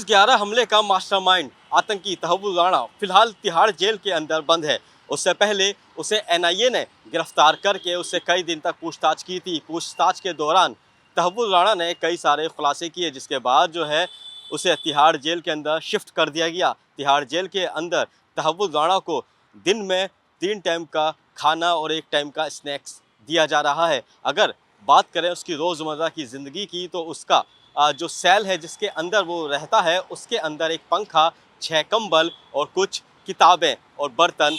26/11 हमले का मास्टरमाइंड आतंकी तहव्वुर राणा फिलहाल तिहाड़ जेल के अंदर बंद है। उससे पहले उसे एनआईए ने गिरफ्तार करके उससे कई दिन तक पूछताछ की थी। पूछताछ के दौरान तहव्वुर राणा ने कई सारे खुलासे किए, जिसके बाद जो है उसे तिहाड़ जेल के अंदर शिफ्ट कर दिया गया। तिहाड़ जेल के अंदर तहव्वुर राणा को दिन में 3 टाइम का खाना और 1 टाइम का स्नैक्स दिया जा रहा है। अगर बात करें उसकी रोज़मर्रा की ज़िंदगी की, तो उसका जो सेल है जिसके अंदर वो रहता है, उसके अंदर एक पंखा, 6 कंबल और कुछ किताबें और बर्तन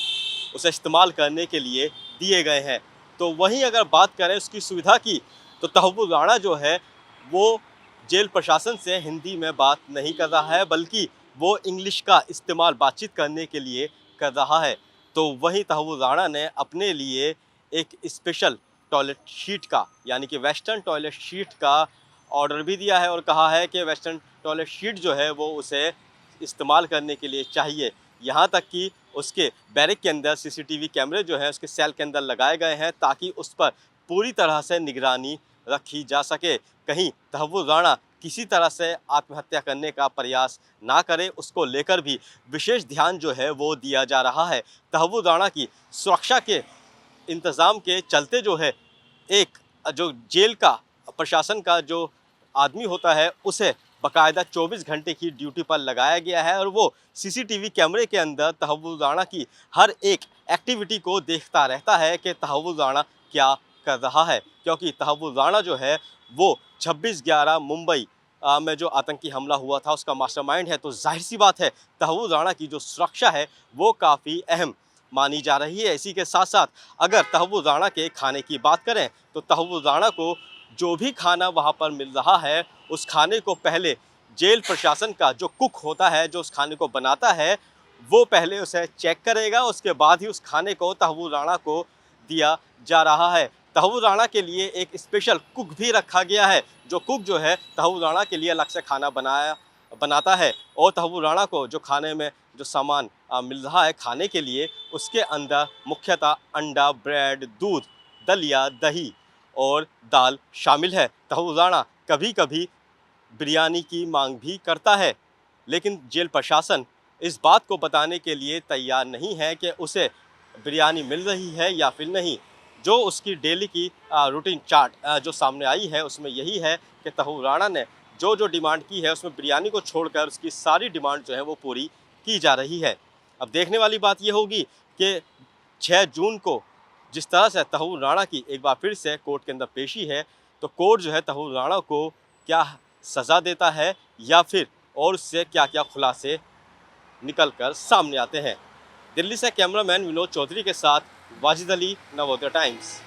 उसे इस्तेमाल करने के लिए दिए गए हैं। तो वहीं अगर बात करें उसकी सुविधा की, तो तहव्वुर राणा जो है वो जेल प्रशासन से हिंदी में बात नहीं कर रहा है, बल्कि वो इंग्लिश का इस्तेमाल बातचीत करने के लिए कर रहा है। तो वहीं तहव्वुर राणा ने अपने लिए एक स्पेशल टॉयलेट शीट का, यानी कि वेस्टर्न टॉयलेट शीट का ऑर्डर भी दिया है और कहा है कि वेस्टर्न टॉयलेट शीट जो है वो उसे इस्तेमाल करने के लिए चाहिए। यहाँ तक कि उसके बैरक के अंदर सीसीटीवी कैमरे जो हैं उसके सेल के अंदर लगाए गए हैं, ताकि उस पर पूरी तरह से निगरानी रखी जा सके। कहीं तहव्वुर राणा किसी तरह से आत्महत्या करने का प्रयास ना करे, उसको लेकर भी विशेष ध्यान जो है वो दिया जा रहा है। तहव्वुर राणा की सुरक्षा के इंतज़ाम के चलते जो है एक जो जेल का प्रशासन का जो आदमी होता है उसे बाकायदा 24 घंटे की ड्यूटी पर लगाया गया है और वो सीसीटीवी कैमरे के अंदर तहव्वुर राणा की हर एक एक्टिविटी को देखता रहता है कि तहव्वुर राणा क्या कर रहा है। क्योंकि तहव्वुर राणा जो है वो 26/11 मुंबई में जो आतंकी हमला हुआ था उसका मास्टरमाइंड है। तो जाहिर सी बात है तहव्वुर राणा की जो सुरक्षा है वो काफ़ी अहम मानी जा रही है। इसी के साथ साथ अगर तहव्वुर राणा के खाने की बात करें, तो तहव्वुर राणा को जो भी खाना वहाँ पर मिल रहा है, उस खाने को पहले जेल प्रशासन का जो कुक होता है, जो उस खाने को बनाता है, वो पहले उसे चेक करेगा, उसके बाद ही उस खाने को तहव्वुर राणा को दिया जा रहा है। तहव्वुर राणा के लिए एक स्पेशल कुक भी रखा गया है, जो कुक जो है तहव्वुर राणा के लिए अलग से खाना बनाता है और तहव्वुर राणा को जो खाने में जो सामान मिल रहा है खाने के लिए, उसके अंदर मुख्यतः अंडा, ब्रेड, दूध, दलिया, दही और दाल शामिल है। तहव्वुर राणा कभी कभी बिरयानी की मांग भी करता है, लेकिन जेल प्रशासन इस बात को बताने के लिए तैयार नहीं है कि उसे बिरयानी मिल रही है या फिर नहीं। जो उसकी डेली की रूटीन चार्ट जो सामने आई है उसमें यही है कि तहव्वुर राणा ने जो जो डिमांड की है उसमें बिरयानी को छोड़कर उसकी सारी डिमांड जो है वो पूरी की जा रही है। अब देखने वाली बात ये होगी कि 6 जून को जिस तरह से तहव्वुर राणा की एक बार फिर से कोर्ट के अंदर पेशी है, तो कोर्ट जो है तहव्वुर राणा को क्या सज़ा देता है या फिर और उससे क्या क्या खुलासे निकल कर सामने आते हैं। दिल्ली से कैमरामैन विनोद चौधरी के साथ वाजिद अली, नवोदय टाइम्स।